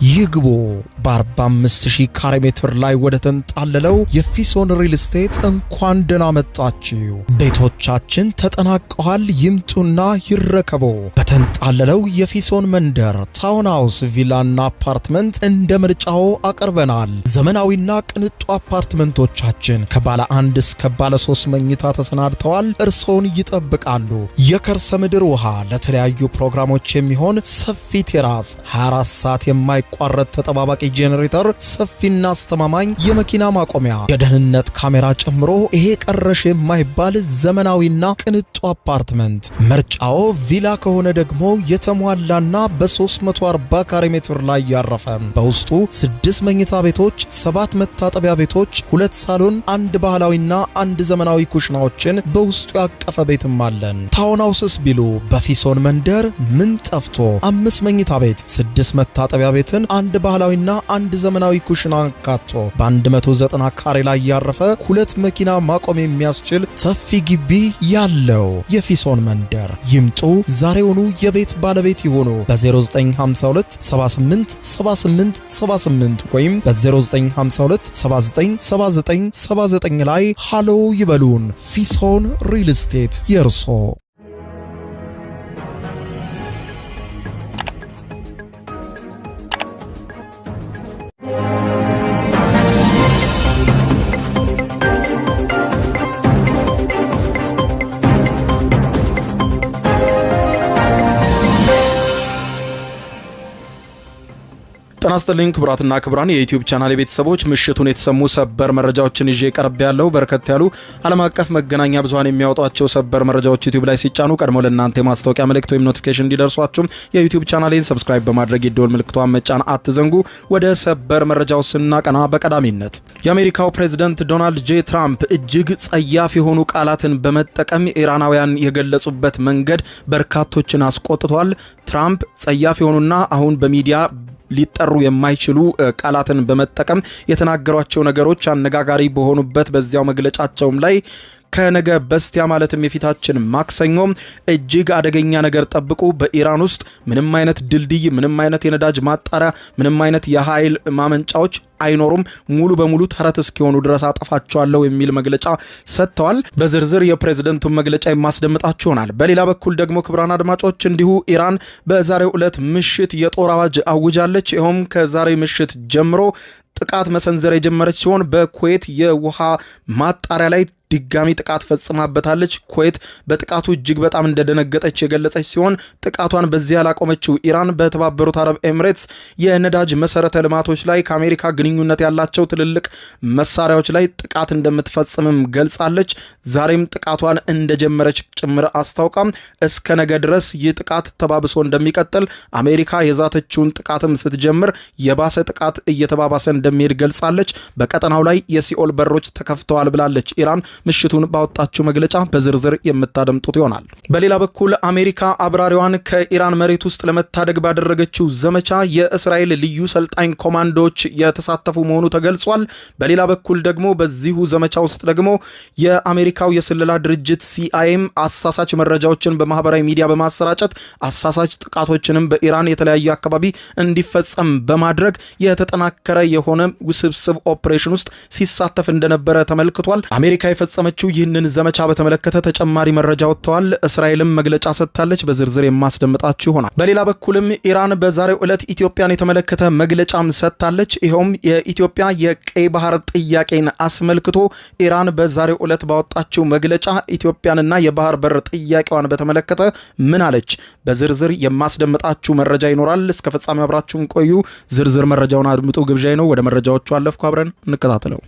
ይግቡ በ45000 ካሬ ሜትር ላይ ወደ ተንጣለለው የፊሶን ሪል ስቴት እንኳን ደህና መጣችሁ። ቤቶቻችን ተጠናቀዋል። ይምጡና ይረከቡ። በተንጣለለው የፊሶን መንደር ታውን ሃውስ ቪላና አፓርትመንት እንደ ምርጫው አቀርበናል። ዘመናዊና ቅንጡ አፓርትመንቶቻችን ከባለ 1 እስከ ባለ 3 መኝታ ተሰናድተዋል። እርሶን ይጠብቃሉ። የከርሰ ምድር ውሃ፣ ለተለያዩ ፕሮግራሞች የሚሆን ሰፊ ቴራስ፣ 24 ሰዓት የማይቋረጥ ተጠባባቂ ጄኔሬተር፣ ሰፊና አስተማማኝ የመኪና ማቆሚያ፣ የደህንነት ካሜራ ጨምሮ ይሄ ቀረሽ የማይባል ዘመናዊና ቅንጡ አፓርትመንት። ምርጫው ቪላ ከሆነ ደግሞ የተሟላና በ340 ካሬ ሜትር ላይ ያረፈ በውስጡ 6 መኝታ ቤቶች፣ 7 መታጠቢያ ቤቶች፣ 2 ሳሎን፣ 1 ባህላዊና 1 ዘመናዊ ኩሽናዎችን በውስጡ ያቀፈ ቤትም አለን። ታውን ሃውስስ ቢሉ በፊሶን መንደር ምን ጠፍቶ 5 መኝታ ቤት፣ 6 መታጠቢያ ቤትን፣ 1 ባህላዊና 1 ዘመናዊ ኩሽና አካቶ በ190 ካሬ ላይ ያረፈ 2 መኪና ማቆም የሚያስችል ሰፊ ግቢ ያለው የፊሶን መንደር። ይምጡ፣ ዛሬውኑ የቤት ባለቤት ይሆኑ። በ0952 78 78 78 ወይም በ0952 79 79 79 ላይ ሃሎ ይበሉን። ፊሶን ሪል ስቴት የርሶ። ተናስተልኝ ክብራትና ክብራን የዩቲዩብ ቻናል ቤተሰቦች ምሽቱን የተሰሙ ሰበር መረጃዎችን ይዤ ቀርብ ያለው በርከት ያሉ ዓለም አቀፍ መገናኛ ብዙሃን የሚያወጧቸው ሰበር መረጃዎች ዩቲዩብ ላይ ሲጫኑ ቀድሞ ለእናንተ የማስታወቂያ መልእክት ወይም ኖቲፊኬሽን እንዲደርሷችሁ የዩቲዩብ ቻናሌን ሰብስክራይብ በማድረግ የደወል ምልክቷን መጫን አትዘንጉ። ወደ ሰበር መረጃው ስናቀና በቀዳሚነት የአሜሪካው ፕሬዝዳንት ዶናልድ ጄ ትራምፕ እጅግ ጸያፍ የሆኑ ቃላትን በመጠቀም ኢራናውያን የገለጹበት መንገድ በርካቶችን አስቆጥቷል። ትራምፕ ጸያፍ የሆኑና አሁን በሚዲያ ሊጠሩ የማይችሉ ቃላትን በመጠቀም የተናገሯቸው ነገሮች አነጋጋሪ በሆኑበት በዚያው መግለጫቸውም ላይ ከነገ በስቲያ ማለትም የፊታችን ማክሰኞ እጅግ አደገኛ ነገር ጠብቁ፣ በኢራን ውስጥ ምንም አይነት ድልድይ፣ ምንም አይነት የነዳጅ ማጣሪያ፣ ምንም አይነት የኃይል ማመንጫዎች አይኖሩም፣ ሙሉ በሙሉ ተረት እስኪሆኑ ድረስ አጠፋቸዋለሁ የሚል መግለጫ ሰጥተዋል። በዝርዝር የፕሬዝዳንቱን መግለጫ የማስደምጣችሁ ይሆናል። በሌላ በኩል ደግሞ ክቡራን አድማጮች እንዲሁ ኢራን በዛሬው ዕለት ምሽት የጦር አዋጅ አውጃለች። ይኸውም ከዛሬ ምሽት ጀምሮ ጥቃት መሰንዘር የጀመረች ሲሆን በኩዌት የውሃ ማጣሪያ ላይ ድጋሚ ጥቃት ፈጽማበታለች። ኩዌት በጥቃቱ እጅግ በጣም እንደደነገጠች የገለጸች ሲሆን ጥቃቷን በዚያ ያላቆመችው ኢራን በተባበሩት አረብ ኤሚሬትስ የነዳጅ መሰረተ ልማቶች ላይ ከአሜሪካ ግንኙነት ያላቸው ትልልቅ መሳሪያዎች ላይ ጥቃት እንደምትፈጽምም ገልጻለች። ዛሬም ጥቃቷን እንደጀመረች ጭምር አስታውቃም እስከ ነገ ድረስ ይህ ጥቃት ተባብሶ እንደሚቀጥል አሜሪካ የዛተችውን ጥቃትም ስትጀምር የባሰ ጥቃት እየተባባሰ እንደሚሄድ ገልጻለች። በቀጠናው ላይ የሲኦል በሮች ተከፍተዋል ብላለች ኢራን ምሽቱን ባወጣችው መግለጫ በዝርዝር የምታደምጡት ይሆናል። በሌላ በኩል አሜሪካ አብራሪዋን ከኢራን መሬት ውስጥ ለመታደግ ባደረገችው ዘመቻ የእስራኤል ልዩ ሰልጣኝ ኮማንዶዎች የተሳተፉ መሆኑ ተገልጿል። በሌላ በኩል ደግሞ በዚሁ ዘመቻ ውስጥ ደግሞ የአሜሪካው የስለላ ድርጅት ሲአይኤም አሳሳች መረጃዎችን በማህበራዊ ሚዲያ በማሰራጨት አሳሳች ጥቃቶችንም በኢራን የተለያዩ አካባቢ እንዲፈጸም በማድረግ የተጠናከረ የሆነ ውስብስብ ኦፕሬሽን ውስጥ ሲሳተፍ እንደነበረ ተመልክቷል። አሜሪካ የፈጸመችው ይህንን ዘመቻ በተመለከተ ተጨማሪ መረጃ ወጥተዋል። እስራኤልም መግለጫ ሰጥታለች። በዝርዝር የማስደምጣችሁ ይሆናል። በሌላ በኩልም ኢራን በዛሬው ዕለት ኢትዮጵያን የተመለከተ መግለጫም ሰጥታለች። ይኸውም የኢትዮጵያ የቀይ ባህር ጥያቄን አስመልክቶ ኢራን በዛሬው ዕለት ባወጣችው መግለጫ ኢትዮጵያንና የባህር በር ጥያቄዋን በተመለከተ ምን አለች? በዝርዝር የማስደምጣችሁ መረጃ ይኖራል። እስከ ፍጻሜው አብራችሁን ቆዩ። ዝርዝር መረጃውን አድምጡ ግብዣይ ነው። ወደ መረጃዎቹ አለፍኩ። አብረን እንከታተለው።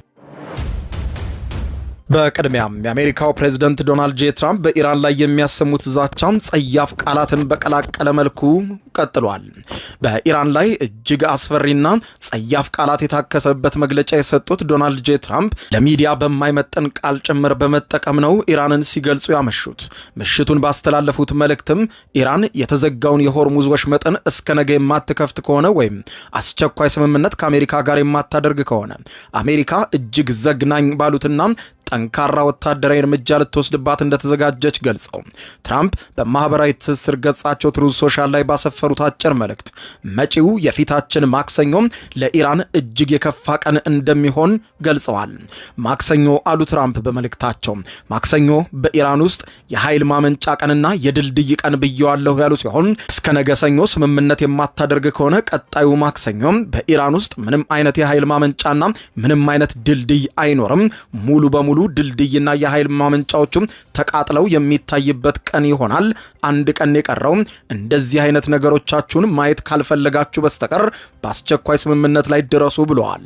በቅድሚያም የአሜሪካው ፕሬዝዳንት ዶናልድ ጄ ትራምፕ በኢራን ላይ የሚያሰሙት ዛቻም ጸያፍ ቃላትን በቀላቀለ መልኩ ቀጥሏል። በኢራን ላይ እጅግ አስፈሪና ጸያፍ ቃላት የታከሰበት መግለጫ የሰጡት ዶናልድ ጄ ትራምፕ ለሚዲያ በማይመጥን ቃል ጭምር በመጠቀም ነው ኢራንን ሲገልጹ ያመሹት። ምሽቱን ባስተላለፉት መልእክትም ኢራን የተዘጋውን የሆርሙዝ ወሽመጥን እስከ ነገ የማትከፍት ከሆነ ወይም አስቸኳይ ስምምነት ከአሜሪካ ጋር የማታደርግ ከሆነ አሜሪካ እጅግ ዘግናኝ ባሉትና ጠንካራ ወታደራዊ እርምጃ ልትወስድባት እንደተዘጋጀች ገልጸው ትራምፕ በማህበራዊ ትስስር ገጻቸው ትሩዝ ሶሻል ላይ ባሰፈሩት አጭር መልእክት መጪው የፊታችን ማክሰኞ ለኢራን እጅግ የከፋ ቀን እንደሚሆን ገልጸዋል። ማክሰኞ አሉ ትራምፕ በመልእክታቸው ማክሰኞ በኢራን ውስጥ የኃይል ማመንጫ ቀንና የድልድይ ቀን ብየዋለሁ ያሉ ሲሆን እስከ ነገ ሰኞ ስምምነት የማታደርግ ከሆነ ቀጣዩ ማክሰኞ በኢራን ውስጥ ምንም አይነት የኃይል ማመንጫና ምንም አይነት ድልድይ አይኖርም። ሙሉ በሙሉ ድልድይና የኃይል ማመንጫዎቹ ተቃጥለው የሚታይበት ቀን ይሆናል። አንድ ቀን የቀረው እንደዚህ አይነት ነገሮቻችሁን ማየት ካልፈለጋችሁ በስተቀር በአስቸኳይ ስምምነት ላይ ድረሱ ብለዋል።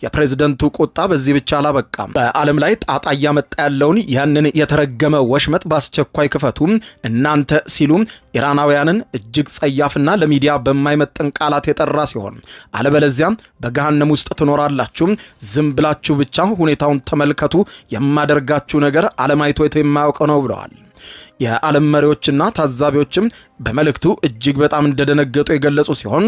የፕሬዝደንቱ ቁጣ በዚህ ብቻ አላበቃም። በዓለም ላይ ጣጣ እያመጣ ያለውን ያንን የተረገመ ወሽመጥ በአስቸኳይ ክፈቱ እናንተ ሲሉ ኢራናውያንን እጅግ ጸያፍና ለሚዲያ በማይመጥን ቃላት የጠራ ሲሆን አለበለዚያም በገሃነም ውስጥ ትኖራላችሁ፣ ዝም ብላችሁ ብቻ ሁኔታውን ተመልከቱ፣ የማደርጋችሁ ነገር ዓለም አይቶ የማያውቀው ነው ብለዋል። የዓለም መሪዎችና ታዛቢዎችም በመልእክቱ እጅግ በጣም እንደደነገጡ የገለጹ ሲሆን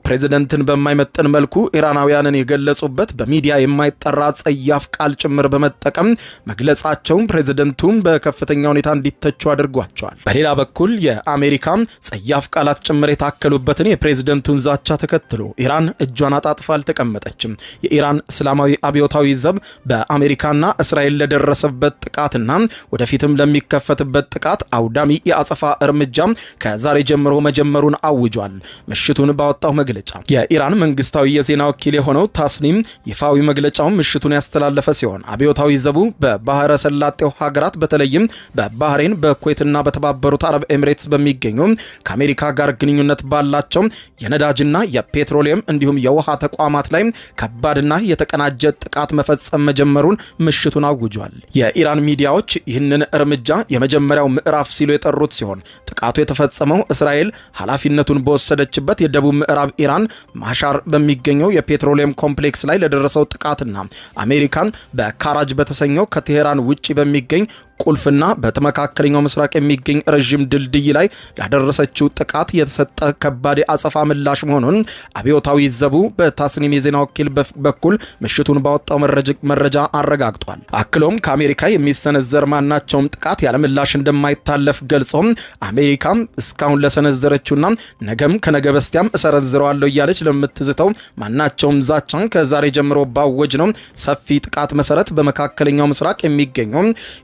ፕሬዝደንትን በማይመጥን መልኩ ኢራናውያንን የገለጹበት በሚዲያ የማይጠራ ጸያፍ ቃል ጭምር በመጠቀም መግለጻቸውን ፕሬዝደንቱን በከፍተኛ ሁኔታ እንዲተቹ አድርጓቸዋል። በሌላ በኩል የአሜሪካ ጸያፍ ቃላት ጭምር የታከሉበትን የፕሬዝደንቱን ዛቻ ተከትሎ ኢራን እጇን አጣጥፋ አልተቀመጠችም። የኢራን እስላማዊ አብዮታዊ ዘብ በአሜሪካና እስራኤል ለደረሰበት ጥቃትና ወደፊትም ለሚከፈትበት ጥቃት አውዳሚ የአጸፋ እርምጃ ከዛሬ ጀምሮ መጀመሩን አውጇል። ምሽቱን ባወጣው መግለጫ የኢራን መንግስታዊ የዜና ወኪል የሆነው ታስኒም ይፋዊ መግለጫውን ምሽቱን ያስተላለፈ ሲሆን አብዮታዊ ዘቡ በባህረ ሰላጤው ሀገራት በተለይም በባህሬን፣ በኩዌትና በተባበሩት አረብ ኤሚሬትስ በሚገኙ ከአሜሪካ ጋር ግንኙነት ባላቸው የነዳጅና የፔትሮሊየም እንዲሁም የውሃ ተቋማት ላይ ከባድና የተቀናጀ ጥቃት መፈጸም መጀመሩን ምሽቱን አውጇል። የኢራን ሚዲያዎች ይህንን እርምጃ የመጀመሪያው ምዕራፍ ሲሉ የጠሩት ሲሆን ጥቃቱ የተፈጸመው እስራኤል ኃላፊነቱን በወሰደችበት የደቡብ ምዕራብ ኢራን ማሻር በሚገኘው የፔትሮሊየም ኮምፕሌክስ ላይ ለደረሰው ጥቃትና አሜሪካን በካራጅ በተሰኘው ከቴሄራን ውጪ በሚገኝ ቁልፍና በመካከለኛው ምስራቅ የሚገኝ ረጅም ድልድይ ላይ ላደረሰችው ጥቃት የተሰጠ ከባድ አጸፋ ምላሽ መሆኑን አብዮታዊ ዘቡ በታስኒም የዜና ወኪል በኩል ምሽቱን ባወጣው መረጃ አረጋግጧል። አክሎም ከአሜሪካ የሚሰነዘር ማናቸውም ጥቃት ያለ ምላሽ እንደማይታለፍ ገልጾም አሜሪካ እስካሁን ለሰነዘረችውና ነገም ከነገ በስቲያም እሰነዝረዋለሁ እያለች ለምትዝተው ማናቸውም ዛቻን ከዛሬ ጀምሮ ባወጅ ነው ሰፊ ጥቃት መሰረት በመካከለኛው ምስራቅ የሚገኙ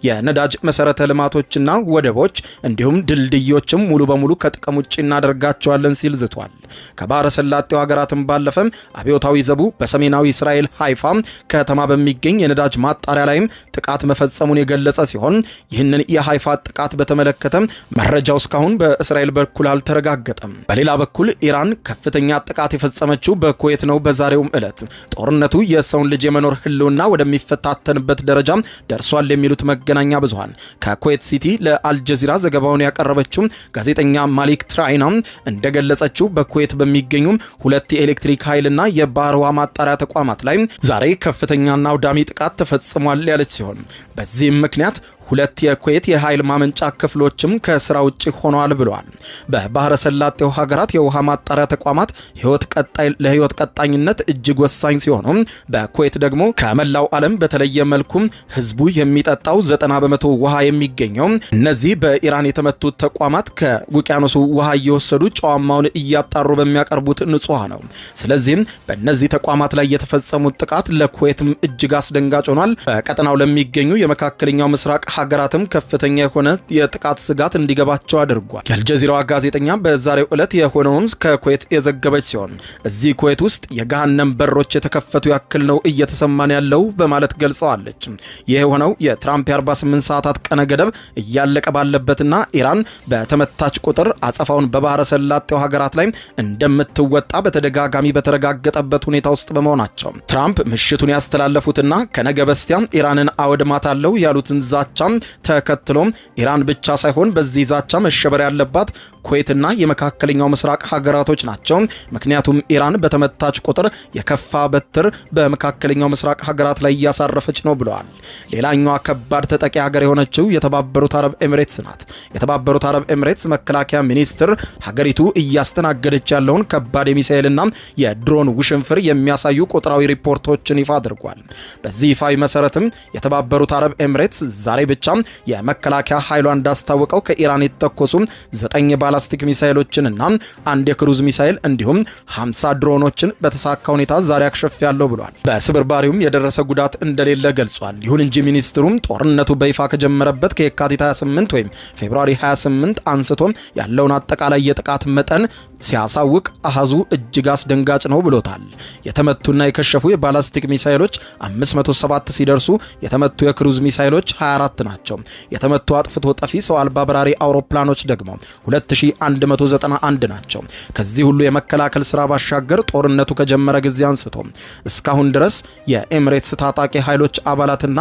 የነዳጅ መሰረተ ልማቶችና ወደቦች እንዲሁም ድልድዮችም ሙሉ በሙሉ ከጥቅም ውጭ እናደርጋቸዋለን ሲል ዝቷል። ከባህረ ሰላጤው ሀገራትም ባለፈም አብዮታዊ ዘቡ በሰሜናዊ እስራኤል ሃይፋ ከተማ በሚገኝ የነዳጅ ማጣሪያ ላይም ጥቃት መፈጸሙን የገለጸ ሲሆን ይህንን የሃይፋ ጥቃት በተመለከተ መረጃው እስካሁን በእስራኤል በኩል አልተረጋገጠም። በሌላ በኩል ኢራን ከፍተኛ ጥቃት የፈጸመችው በኩዌት ነው። በዛሬውም ዕለት ጦርነቱ የሰውን ልጅ የመኖር ህልውና ወደሚፈታተንበት ደረጃ ደርሷል የሚሉት መገናኛ ብዙሃን ከኩዌት ሲቲ ለአልጀዚራ ዘገባውን ያቀረበችው ጋዜጠኛ ማሊክ ትራይና እንደገለጸችው በኩዌት በሚገኙ ሁለት የኤሌክትሪክ ኃይልና የባህር ውሃ ማጣሪያ ተቋማት ላይ ዛሬ ከፍተኛና አውዳሚ ጥቃት ተፈጽሟል ያለች ሲሆን በዚህም ምክንያት ሁለት የኩዌት የኃይል ማመንጫ ክፍሎችም ከስራ ውጪ ሆነዋል ብለዋል። በባህረ ሰላጤው ሀገራት የውሃ ማጣሪያ ተቋማት ለህይወት ቀጣይነት እጅግ ወሳኝ ሲሆኑ በኩዌት ደግሞ ከመላው ዓለም በተለየ መልኩ ህዝቡ የሚጠጣው 90% ውሃ የሚገኘው እነዚህ በኢራን የተመቱት ተቋማት ከውቅያኖሱ ውሃ እየወሰዱ ጨዋማውን እያጣሩ በሚያቀርቡት ንጹህ ነው። ስለዚህም በእነዚህ ተቋማት ላይ የተፈጸሙት ጥቃት ለኩዌትም እጅግ አስደንጋጭ ሆኗል። በቀጠናው ለሚገኙ የመካከለኛው ምስራቅ ሀገራትም ከፍተኛ የሆነ የጥቃት ስጋት እንዲገባቸው አድርጓል። የአልጀዚራዋ ጋዜጠኛ በዛሬው ዕለት የሆነውን ከኩዌት የዘገበች ሲሆን እዚህ ኩዌት ውስጥ የገሃነም በሮች የተከፈቱ ያክል ነው እየተሰማን ያለው በማለት ገልጸዋለች። ይህ የሆነው የትራምፕ 48 ሰዓታት ቀነ ገደብ እያለቀ ባለበትና ኢራን በተመታች ቁጥር አጸፋውን በባህረ ሰላጤው ሀገራት ላይ እንደምትወጣ በተደጋጋሚ በተረጋገጠበት ሁኔታ ውስጥ በመሆናቸው ትራምፕ ምሽቱን ያስተላለፉትና ከነገ በስቲያ ኢራንን አወድማታለሁ ያሉትን ዛቻ ተከትሎም ኢራን ብቻ ሳይሆን በዚህ ዛቻ መሸበር ያለባት ኩዌትና የመካከለኛው ምስራቅ ሀገራቶች ናቸው። ምክንያቱም ኢራን በተመታች ቁጥር የከፋ በትር በመካከለኛው ምስራቅ ሀገራት ላይ እያሳረፈች ነው ብለዋል። ሌላኛዋ ከባድ ተጠቂ ሀገር የሆነችው የተባበሩት አረብ ኤሚሬትስ ናት። የተባበሩት አረብ ኤሚሬትስ መከላከያ ሚኒስትር ሀገሪቱ እያስተናገደች ያለውን ከባድ የሚሳኤልና የድሮን ውሽንፍር የሚያሳዩ ቁጥራዊ ሪፖርቶችን ይፋ አድርጓል። በዚህ ይፋዊ መሰረትም የተባበሩት አረብ ኤሚሬትስ ዛሬ ብቻ የመከላከያ ኃይሏ እንዳስታወቀው ከኢራን የተተኮሱ 9 ባላስቲክ ሚሳኤሎችንና 1 የክሩዝ ሚሳኤል እንዲሁም 50 ድሮኖችን በተሳካ ሁኔታ ዛሬ አክሽፌያለሁ ብሏል። በስብርባሪውም የደረሰ ጉዳት እንደሌለ ገልጿል። ይሁን እንጂ ሚኒስትሩም ጦርነቱ በይፋ ከጀመረበት ከየካቲት 28 ወይም ፌብሩዋሪ 28 አንስቶ ያለውን አጠቃላይ የጥቃት መጠን ሲያሳውቅ አሃዙ እጅግ አስደንጋጭ ነው ብሎታል። የተመቱና የከሸፉ የባላስቲክ ሚሳኤሎች 507 ሲደርሱ የተመቱ የክሩዝ ሚሳኤሎች 24 ናቸው። የተመቱ አጥፍቶ ጠፊ ሰው አልባ በራሪ አውሮፕላኖች ደግሞ 2191 ናቸው። ከዚህ ሁሉ የመከላከል ስራ ባሻገር ጦርነቱ ከጀመረ ጊዜ አንስቶ እስካሁን ድረስ የኤሚሬትስ ታጣቂ ኃይሎች አባላትና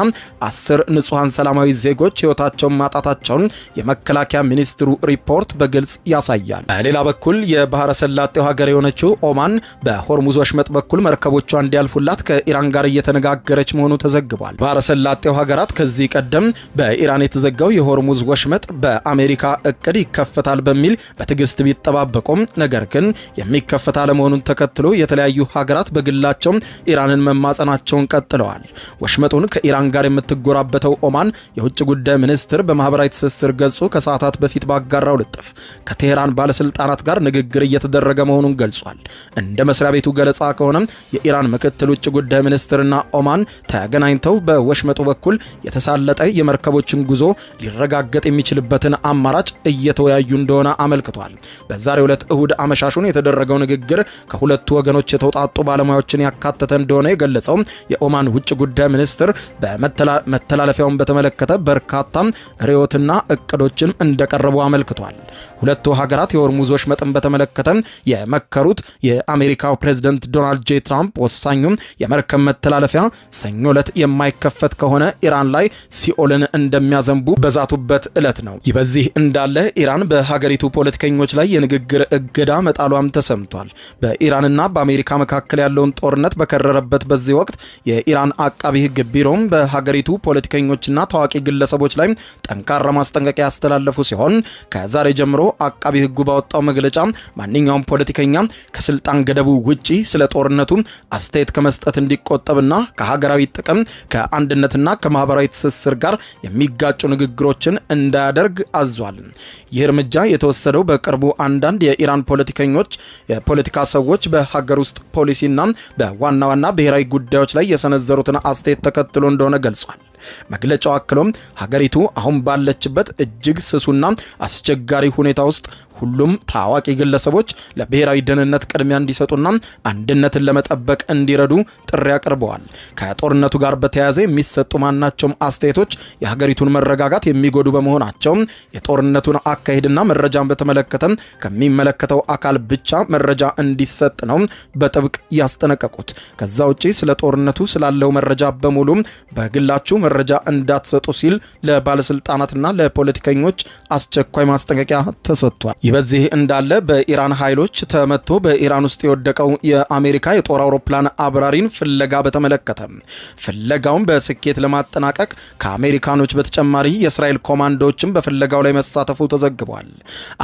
10 ንጹሃን ሰላማዊ ዜጎች ህይወታቸውን ማጣታቸውን የመከላከያ ሚኒስትሩ ሪፖርት በግልጽ ያሳያል። በሌላ በኩል የባህረ ሰላጤው ሀገር የሆነችው ኦማን በሆርሙዝ ወሽመጥ በኩል መርከቦቿ እንዲያልፉላት ከኢራን ጋር እየተነጋገረች መሆኑ ተዘግቧል። ባህረ ሰላጤው ሀገራት ከዚህ ቀደም በኢራን የተዘጋው የሆርሙዝ ወሽመጥ በአሜሪካ እቅድ ይከፈታል በሚል በትዕግስት ቢጠባበቁም ነገር ግን የሚከፈት አለመሆኑን ተከትሎ የተለያዩ ሀገራት በግላቸው ኢራንን መማጸናቸውን ቀጥለዋል። ወሽመጡን ከኢራን ጋር የምትጎራበተው ኦማን የውጭ ጉዳይ ሚኒስትር በማህበራዊ ትስስር ገጹ ከሰዓታት በፊት ባጋራው ልጥፍ ከቴህራን ባለስልጣናት ጋር ንግግር እየተደረገ መሆኑን ገልጿል። እንደ መስሪያ ቤቱ ገለጻ ከሆነ የኢራን ምክትል ውጭ ጉዳይ ሚኒስትርና ኦማን ተገናኝተው በወሽመጡ በኩል የተሳለጠ የመርከቦችን ጉዞ ሊረጋገጥ የሚችልበትን አማራጭ እየተወያዩ እንደሆነ አመልክቷል። በዛሬው ዕለት እሁድ አመሻሹን የተደረገው ንግግር ከሁለቱ ወገኖች የተውጣጡ ባለሙያዎችን ያካተተ እንደሆነ የገለጸው የኦማን ውጭ ጉዳይ ሚኒስትር በመተላለፊያውን በተመለከተ በርካታ ርዕዮትና እቅዶችን እንደቀረቡ አመልክቷል። ሁለቱ ሀገራት የሆርሙዝ ወሽመጥን በተመለከተ የመከሩት የአሜሪካው ፕሬዝዳንት ዶናልድ ጄ ትራምፕ ወሳኙ የመርከብ መተላለፊያ ሰኞ ዕለት የማይከፈት ከሆነ ኢራን ላይ ሲኦልን እንደሚያዘንቡ በዛቱበት ዕለት ነው። ይህ በዚህ እንዳለ ኢራን በሀገሪቱ ፖለቲከኞች ላይ የንግግር እገዳ መጣሏም ተሰምቷል። በኢራንና በአሜሪካ መካከል ያለውን ጦርነት በከረረበት በዚህ ወቅት የኢራን አቃቢ ሕግ ቢሮም በሀገሪቱ ፖለቲከኞችና ታዋቂ ግለሰቦች ላይ ጠንካራ ማስጠንቀቂያ ያስተላለፉ ሲሆን ከዛሬ ጀምሮ አቃቢ ሕጉ ባወጣው መግለጫ ማንኛውም ፖለቲከኛ ከስልጣን ገደቡ ውጪ ስለ ጦርነቱ አስተያየት ከመስጠት እንዲቆጠብና ከሀገራዊ ጥቅም ከአንድነትና ከማህበራዊ ትስስር ጋር የሚጋጩ ንግግሮችን እንዳያደርግ አዟል። ይህ እርምጃ የተወሰደው በቅርቡ አንዳንድ የኢራን ፖለቲከኞች የፖለቲካ ሰዎች በሀገር ውስጥ ፖሊሲና በዋና ዋና ብሔራዊ ጉዳዮች ላይ የሰነዘሩትን አስተያየት ተከትሎ እንደሆነ ገልጿል። መግለጫው አክሎም ሀገሪቱ አሁን ባለችበት እጅግ ስሱና አስቸጋሪ ሁኔታ ውስጥ ሁሉም ታዋቂ ግለሰቦች ለብሔራዊ ደህንነት ቅድሚያ እንዲሰጡና አንድነትን ለመጠበቅ እንዲረዱ ጥሪ አቅርበዋል። ከጦርነቱ ጋር በተያያዘ የሚሰጡ ማናቸውም አስተያየቶች የሀገሪቱን መረጋጋት የሚጎዱ በመሆናቸው የጦርነቱን አካሄድና መረጃን በተመለከተ ከሚመለከተው አካል ብቻ መረጃ እንዲሰጥ ነው በጥብቅ ያስጠነቀቁት። ከዛ ውጪ ስለ ጦርነቱ ስላለው መረጃ በሙሉ በግላችሁ መረጃ እንዳትሰጡ ሲል ለባለስልጣናትና ለፖለቲከኞች አስቸኳይ ማስጠንቀቂያ ተሰጥቷል። ይህ በዚህ እንዳለ በኢራን ኃይሎች ተመቶ በኢራን ውስጥ የወደቀው የአሜሪካ የጦር አውሮፕላን አብራሪን ፍለጋ በተመለከተ ፍለጋውን በስኬት ለማጠናቀቅ ከአሜሪካኖች በተጨማሪ የእስራኤል ኮማንዶዎችም በፍለጋው ላይ መሳተፉ ተዘግቧል።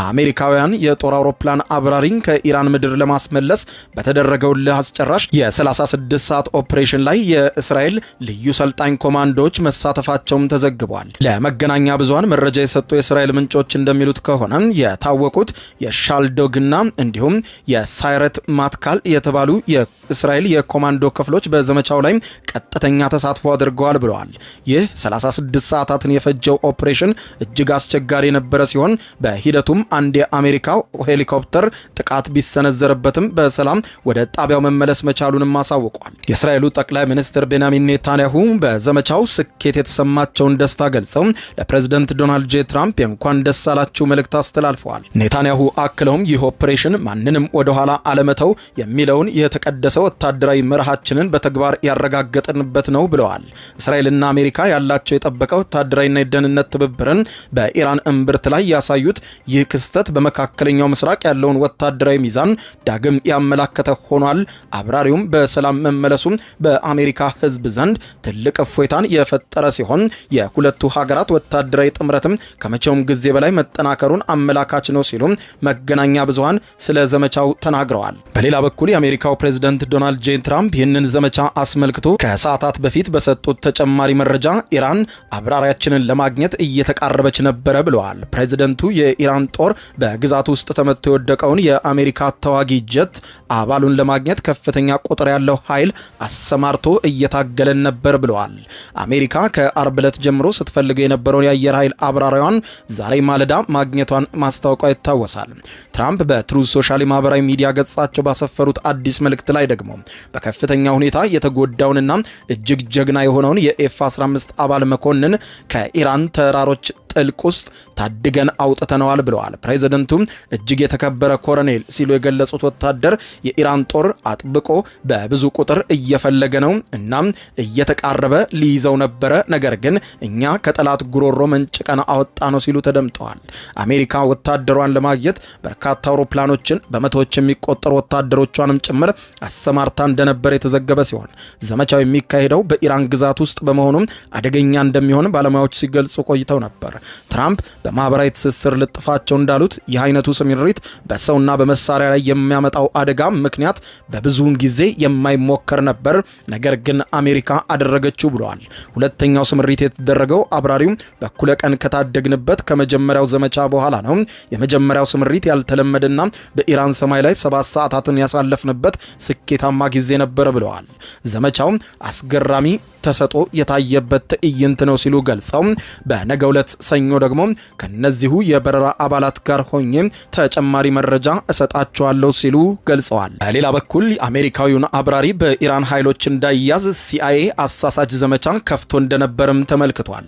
አሜሪካውያን የጦር አውሮፕላን አብራሪን ከኢራን ምድር ለማስመለስ በተደረገው ለአስጨራሽ የ36 ሰዓት ኦፕሬሽን ላይ የእስራኤል ልዩ ሰልጣኝ ኮማንዶዎች መሳተፋቸውም ተዘግቧል። ለመገናኛ ብዙሃን መረጃ የሰጡ የእስራኤል ምንጮች እንደሚሉት ከሆነ የታወቁት የሻልዶግና እንዲሁም የሳይረት ማትካል የተባሉ የእስራኤል የኮማንዶ ክፍሎች በዘመቻው ላይ ቀጥተኛ ተሳትፎ አድርገዋል ብለዋል። ይህ 36 ሰዓታትን የፈጀው ኦፕሬሽን እጅግ አስቸጋሪ የነበረ ሲሆን በሂደቱም አንድ የአሜሪካ ሄሊኮፕተር ጥቃት ቢሰነዘርበትም በሰላም ወደ ጣቢያው መመለስ መቻሉንም አሳውቋል። የእስራኤሉ ጠቅላይ ሚኒስትር ቤንያሚን ኔታንያሁ በዘመቻው ስኬት የተሰማቸውን ደስታ ገልጸው ለፕሬዝዳንት ዶናልድ ጄ ትራምፕ የእንኳን ደስ አላችሁ መልእክት አስተላልፈዋል። ኔታንያሁ አክለውም ይህ ኦፕሬሽን ማንንም ወደ ኋላ አለመተው የሚለውን የተቀደሰ ወታደራዊ መርሃችንን በተግባር ያረጋገጥንበት ነው ብለዋል። እስራኤልና አሜሪካ ያላቸው የጠበቀ ወታደራዊና የደህንነት ትብብርን በኢራን እምብርት ላይ ያሳዩት ይህ ክስተት በመካከለኛው ምስራቅ ያለውን ወታደራዊ ሚዛን ዳግም ያመላከተ ሆኗል። አብራሪውም በሰላም መመለሱም በአሜሪካ ሕዝብ ዘንድ ትልቅ እፎይታን የፈጠረ ሲሆን የሁለቱ ሀገራት ወታደራዊ ጥምረትም ከመቼውም ጊዜ በላይ መጠናከሩን አመላካች ነው ሲሉ መገናኛ ብዙሃን ስለ ዘመቻው ተናግረዋል። በሌላ በኩል የአሜሪካው ፕሬዝዳንት ዶናልድ ጄ ትራምፕ ይህንን ዘመቻ አስመልክቶ ከሰዓታት በፊት በሰጡት ተጨማሪ መረጃ ኢራን አብራሪያችንን ለማግኘት እየተቃረበች ነበረ ብለዋል። ፕሬዝዳንቱ የኢራን ጦር በግዛት ውስጥ ተመቶ የወደቀውን የአሜሪካ ተዋጊ ጀት አባሉን ለማግኘት ከፍተኛ ቁጥር ያለው ኃይል አሰማርቶ እየታገለን ነበር ብለዋል። አሜሪካ ከአርብ ዕለት ጀምሮ ስትፈልገው የነበረውን የአየር ኃይል አብራሪዋን ዛሬ ማለዳ ማግኘቷን ማስታወቋ ይታወሳል። ትራምፕ በትሩዝ ሶሻል ማህበራዊ ሚዲያ ገጻቸው ባሰፈሩት አዲስ መልእክት ላይ ደግሞ በከፍተኛ ሁኔታ የተጎዳውንና እጅግ ጀግና የሆነውን የኤፍ-15 አባል መኮንን ከኢራን ተራሮች ጥልቅ ውስጥ ታድገን አውጥተነዋል ብለዋል። ፕሬዝዳንቱም እጅግ የተከበረ ኮሎኔል ሲሉ የገለጹት ወታደር የኢራን ጦር አጥብቆ በብዙ ቁጥር እየፈለገ ነው እናም እየተቃረበ ሊይዘው ነበረ፣ ነገር ግን እኛ ከጠላት ጉሮሮ መንጭቀን አወጣ ነው ሲሉ ተደምጠዋል። አሜሪካ ወታደሯን ለማግኘት በርካታ አውሮፕላኖችን በመቶዎች የሚቆጠሩ ወታደሮቿንም ጭምር አሰማርታ እንደነበር የተዘገበ ሲሆን ዘመቻው የሚካሄደው በኢራን ግዛት ውስጥ በመሆኑም አደገኛ እንደሚሆን ባለሙያዎች ሲገልጹ ቆይተው ነበር። ትራምፕ በማህበራዊ ትስስር ልጥፋቸው እንዳሉት ይህ አይነቱ ስምሪት በሰውና በመሳሪያ ላይ የሚያመጣው አደጋ ምክንያት በብዙውን ጊዜ የማይሞከር ነበር፣ ነገር ግን አሜሪካ አደረገችው ብለዋል። ሁለተኛው ስምሪት የተደረገው አብራሪው በኩለ ቀን ከታደግንበት ከመጀመሪያው ዘመቻ በኋላ ነው። የመጀመሪያው ስምሪት ያልተለመደና በኢራን ሰማይ ላይ 7 ሰዓታትን ያሳለፍንበት ስኬታማ ጊዜ ነበር ብለዋል። ዘመቻው አስገራሚ ተሰጦ የታየበት ትዕይንት ነው ሲሉ ገልጸው በነገው ዕለት ሰኞ ደግሞ ከነዚሁ የበረራ አባላት ጋር ሆኜ ተጨማሪ መረጃ እሰጣቸዋለሁ ሲሉ ገልጸዋል። በሌላ በኩል አሜሪካዊውን አብራሪ በኢራን ኃይሎች እንዳይያዝ ሲአይኤ አሳሳች ዘመቻ ከፍቶ እንደነበርም ተመልክቷል።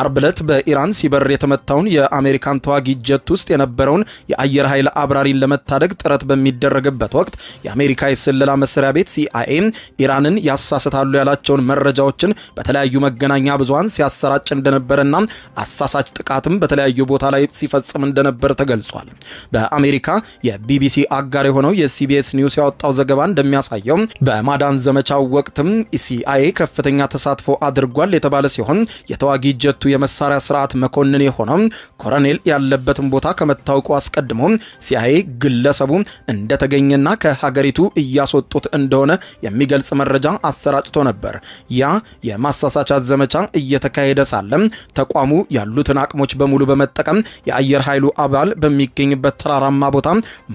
አርብ ዕለት በኢራን ሲበር የተመታውን የአሜሪካን ተዋጊ ጀት ውስጥ የነበረውን የአየር ኃይል አብራሪን ለመታደግ ጥረት በሚደረግበት ወቅት የአሜሪካ የስለላ መስሪያ ቤት ሲአይኤ ኢራንን ያሳስታሉ ያላቸውን መረጃዎች በተለያዩ መገናኛ ብዙሃን ሲያሰራጭ እንደነበረና አሳሳች ጥቃትም በተለያዩ ቦታ ላይ ሲፈጽም እንደነበር ተገልጿል። በአሜሪካ የቢቢሲ አጋር የሆነው የሲቢኤስ ኒውስ ያወጣው ዘገባ እንደሚያሳየው በማዳን ዘመቻው ወቅትም ሲአይኤ ከፍተኛ ተሳትፎ አድርጓል የተባለ ሲሆን የተዋጊ ጀቱ የመሳሪያ ስርዓት መኮንን የሆነው ኮሎኔል ያለበትን ቦታ ከመታወቁ አስቀድሞ ሲአይኤ ግለሰቡ እንደተገኘና ከሀገሪቱ እያስወጡት እንደሆነ የሚገልጽ መረጃ አሰራጭቶ ነበር። ያ የማሳሳቻ ዘመቻ እየተካሄደ ሳለም ተቋሙ ያሉትን አቅሞች በሙሉ በመጠቀም የአየር ኃይሉ አባል በሚገኝበት ተራራማ ቦታ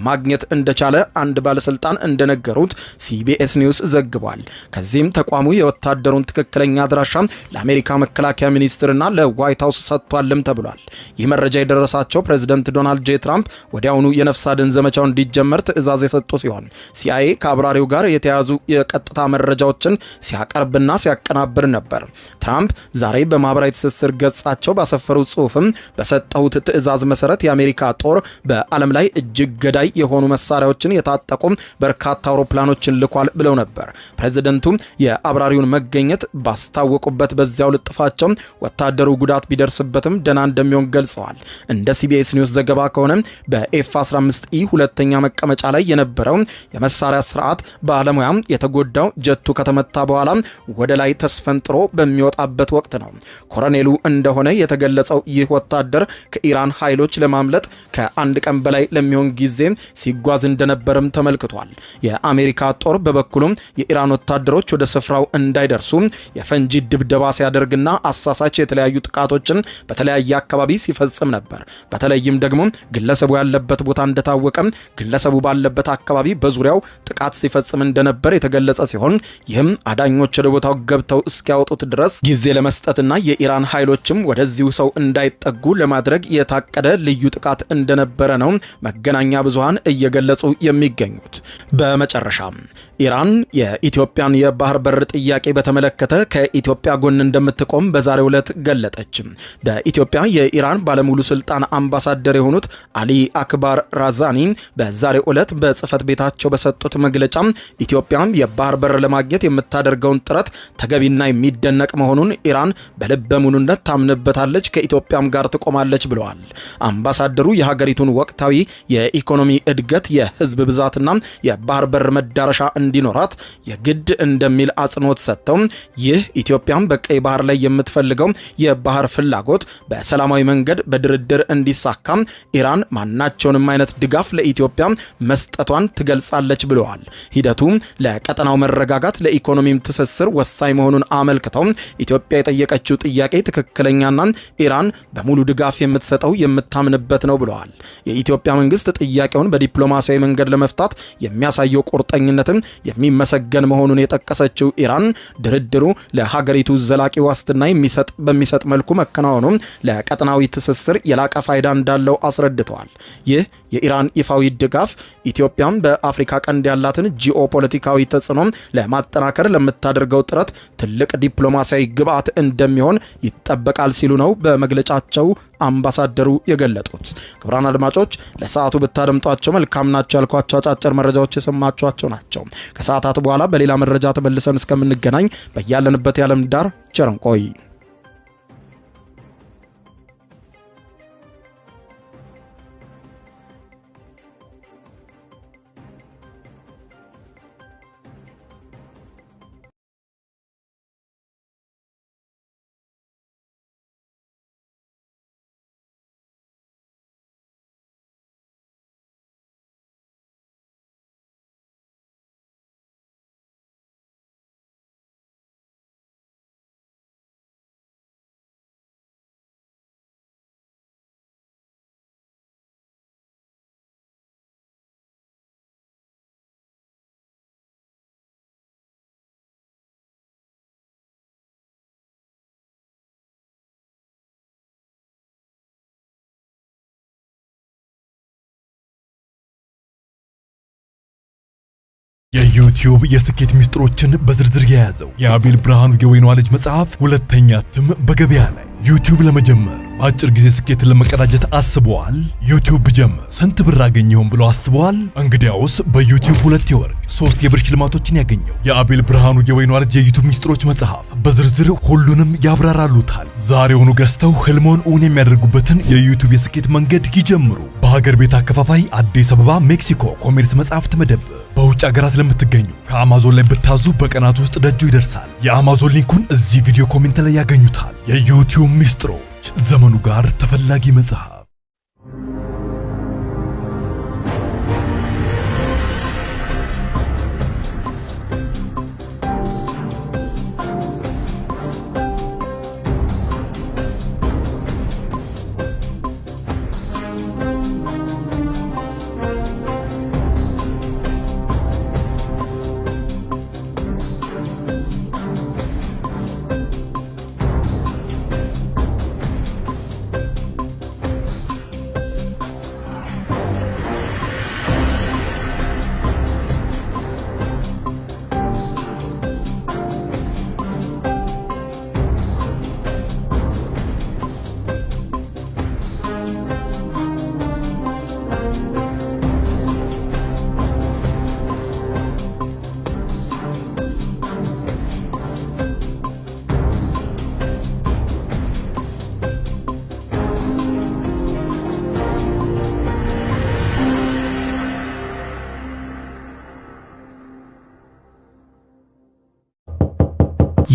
ማግኘት እንደቻለ አንድ ባለስልጣን እንደነገሩት ሲቢኤስ ኒውስ ዘግቧል። ከዚህም ተቋሙ የወታደሩን ትክክለኛ አድራሻ ለአሜሪካ መከላከያ ሚኒስትርና ለዋይት ሃውስ ሰጥቷልም ተብሏል። ይህ መረጃ የደረሳቸው ፕሬዝዳንት ዶናልድ ጄ ትራምፕ ወዲያውኑ የነፍስ አድን ዘመቻው እንዲጀመር ትዕዛዝ የሰጡ ሲሆን ሲአይኤ ከአብራሪው ጋር የተያዙ የቀጥታ መረጃዎችን ሲያቀርብና ሲያቀናብር ነበር። ትራምፕ ዛሬ በማህበራዊ ትስስር ገጻቸው ባሰፈሩት ጽሑፍም በሰጠሁት ትዕዛዝ መሰረት የአሜሪካ ጦር በዓለም ላይ እጅግ ገዳይ የሆኑ መሳሪያዎችን የታጠቁ በርካታ አውሮፕላኖችን ልኳል ብለው ነበር። ፕሬዝዳንቱ የአብራሪውን መገኘት ባስታወቁበት በዚያው ልጥፋቸው ወታደሩ ጉዳት ቢደርስበትም ደና እንደሚሆን ገልጸዋል። እንደ ሲቢኤስ ኒውስ ዘገባ ከሆነ በኤፍ-15ኢ ሁለተኛ መቀመጫ ላይ የነበረው የመሳሪያ ስርዓት ባለሙያ የተጎዳው ጀቱ ከተመታ በኋላ ወደ ላይ ተስፈንጥሮ በሚወጣበት ወቅት ነው። ኮሎኔሉ እንደሆነ የተገለጸው ይህ ወታደር ከኢራን ኃይሎች ለማምለጥ ከአንድ ቀን በላይ ለሚሆን ጊዜ ሲጓዝ እንደነበርም ተመልክቷል። የአሜሪካ ጦር በበኩሉም የኢራን ወታደሮች ወደ ስፍራው እንዳይደርሱ የፈንጂ ድብደባ ሲያደርግና አሳሳች የተለያዩ ጥቃቶችን በተለያየ አካባቢ ሲፈጽም ነበር። በተለይም ደግሞ ግለሰቡ ያለበት ቦታ እንደታወቀ ግለሰቡ ባለበት አካባቢ በዙሪያው ጥቃት ሲፈጽም እንደነበር የተገለጸ ሲሆን ይህም አዳኞች ወደ ቦታው ገብተው እስኪያወጡት ድረስ ጊዜ ለመስጠትና የኢራን ኃይሎችም ወደዚሁ ሰው እንዳይጠጉ ለማድረግ የታቀደ ልዩ ጥቃት እንደነበረ ነው መገናኛ ብዙሃን እየገለጹ የሚገኙት። በመጨረሻም ኢራን የኢትዮጵያን የባህር በር ጥያቄ በተመለከተ ከኢትዮጵያ ጎን እንደምትቆም በዛሬው ዕለት ገለጠች። በኢትዮጵያ የኢራን ባለሙሉ ስልጣን አምባሳደር የሆኑት አሊ አክባር ራዛኒ በዛሬው ዕለት በጽህፈት ቤታቸው በሰጡት መግለጫ ኢትዮጵያ የባህር በር ለማግኘት የምታደርገውን ጥረት ተገቢና የሚደነቅ መሆኑን ኢራን በልበ ሙሉነት ታምንበታለች፣ ከኢትዮጵያም ጋር ትቆማለች ብለዋል። አምባሳደሩ የሀገሪቱን ወቅታዊ የኢኮኖሚ እድገት፣ የህዝብ ብዛትና የባህር በር መዳረሻ እንዲኖራት የግድ እንደሚል አጽንኦት ሰጥተው ይህ ኢትዮጵያም በቀይ ባህር ላይ የምትፈልገው የባህር ፍላጎት በሰላማዊ መንገድ በድርድር እንዲሳካ ኢራን ማናቸውንም አይነት ድጋፍ ለኢትዮጵያ መስጠቷን ትገልጻለች ብለዋል። ሂደቱ ለቀጠናው መረጋጋት፣ ለኢኮኖሚም ትስስር ወሳኝ መሆኑን አመልክተው ኢትዮጵያ የጠየቀችው ጥያቄ ትክክለኛና ኢራን በሙሉ ድጋፍ የምትሰጠው የምታምንበት ነው ብለዋል። የኢትዮጵያ መንግስት ጥያቄውን በዲፕሎማሲያዊ መንገድ ለመፍታት የሚያሳየው ቁርጠኝነትም የሚመሰገን መሆኑን የጠቀሰችው ኢራን ድርድሩ ለሀገሪቱ ዘላቂ ዋስትና በሚሰጥ መልኩ መከናወኑ ለቀጠናዊ ትስስር የላቀ ፋይዳ እንዳለው አስረድተዋል። ይህ የኢራን ይፋዊ ድጋፍ ኢትዮጵያም በአፍሪካ ቀንድ ያላትን ጂኦፖለቲካዊ ተጽዕኖ ለማጠናከር ለምታደርገው ጥረት ትልቅ ዲፕሎማሲያዊ ግብዓት እንደሚሆን ይጠበቃል ሲሉ ነው በመግለጫቸው አምባሳደሩ የገለጡት። ክቡራን አድማጮች ለሰዓቱ ብታደምጧቸው መልካም ናቸው ያልኳቸው አጫጭር መረጃዎች የሰማችኋቸው ናቸው። ከሰዓታት በኋላ በሌላ መረጃ ተመልሰን እስከምንገናኝ በያለንበት የዓለም ዳር ቸር እንቆይ። የዩቲዩብ የስኬት ሚስጥሮችን በዝርዝር የያዘው የአቤል ብርሃኑ የወይኗ ልጅ መጽሐፍ ሁለተኛ እትም በገበያ ላይ። ዩቲዩብ ለመጀመር በአጭር ጊዜ ስኬትን ለመቀዳጀት አስበዋል? ዩቲዩብ ብጀምር ስንት ብር አገኘሁም ብሎ አስበዋል? እንግዲያውስ በዩቲዩብ 2 የወርቅ 3 የብር ሽልማቶችን ያገኘው የአቤል ብርሃኑ የወይኗ ልጅ የዩቲዩብ ሚስጥሮች መጽሐፍ በዝርዝር ሁሉንም ያብራራሉታል። ዛሬውኑ ገዝተው ህልሞን እውን የሚያደርጉበትን የዩቲዩብ የስኬት መንገድ ይጀምሩ። በሀገር ቤት አከፋፋይ አዲስ አበባ ሜክሲኮ ኮሜርስ መጽሐፍት መደብር። በውጭ ሀገራት ለምትገኙ ከአማዞን ላይ ብታዙ በቀናት ውስጥ ደጁ ይደርሳል። የአማዞን ሊንኩን እዚህ ቪዲዮ ኮሜንት ላይ ያገኙታል። የዩቲዩብ ሚስጥሮች ዘመኑ ጋር ተፈላጊ መጽሐፍ።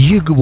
ይግቡ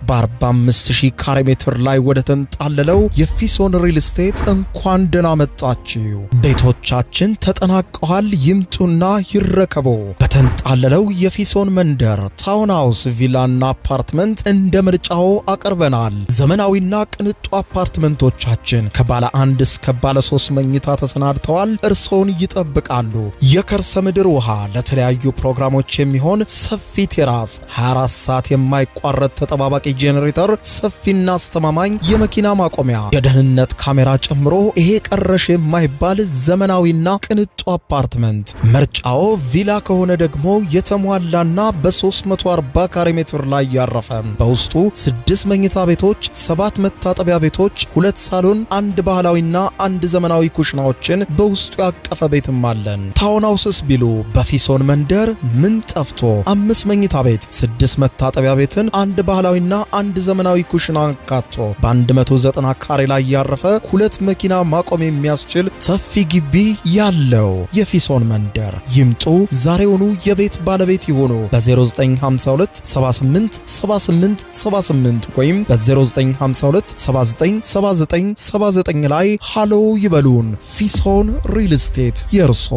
በ45000 ካሬ ሜትር ላይ ወደ ተንጣለለው የፊሶን ሪል ስቴት እንኳን ደህና መጣችሁ። ቤቶቻችን ተጠናቀዋል። ይምጡና ይረከቡ። በተንጣለለው የፊሶን መንደር ታውን ሃውስ፣ ቪላና አፓርትመንት እንደ ምርጫው አቀርበናል። ዘመናዊና ቅንጡ አፓርትመንቶቻችን ከባለ 1 እስከ ባለ 3 መኝታ ተሰናድተዋል። እርሶን ይጠብቃሉ። የከርሰ ምድር ውሃ፣ ለተለያዩ ፕሮግራሞች የሚሆን ሰፊ ቴራስ፣ 24 ሰዓት የማይቋረጥ ተጠባባቂ ጄኔሬተር፣ ሰፊና አስተማማኝ የመኪና ማቆሚያ፣ የደህንነት ካሜራ ጨምሮ ይሄ ቀረሽ የማይባል ዘመናዊና ቅንጡ አፓርትመንት። ምርጫው ቪላ ከሆነ ደግሞ የተሟላና በ340 ካሬ ሜትር ላይ ያረፈ በውስጡ 6 መኝታ ቤቶች፣ 7 መታጠቢያ ቤቶች፣ 2 ሳሎን፣ 1 ባህላዊና 1 ዘመናዊ ኩሽናዎችን በውስጡ ያቀፈ ቤትም አለን። ታውንሃውስስ ቢሉ በፊሶን መንደር ምን ጠፍቶ 5 መኝታ ቤት፣ 6 መታጠቢያ ቤትን፣ 1 ባህላዊና 1 ዘመናዊ ኩሽና አካቶ በ190 ካሬ ላይ ያረፈ 2 መኪና ማቆም የሚያስችል ሰፊ ግቢ ያለው የፊሶን መንደር። ይምጡ፣ ዛሬውኑ የቤት ባለቤት ይሆኑ። በ0952 78 78 78 ወይም በ0952 79 79 79 ላይ ሃሎ ይበሉን። ፊሶን ሪል ስቴት የርሶ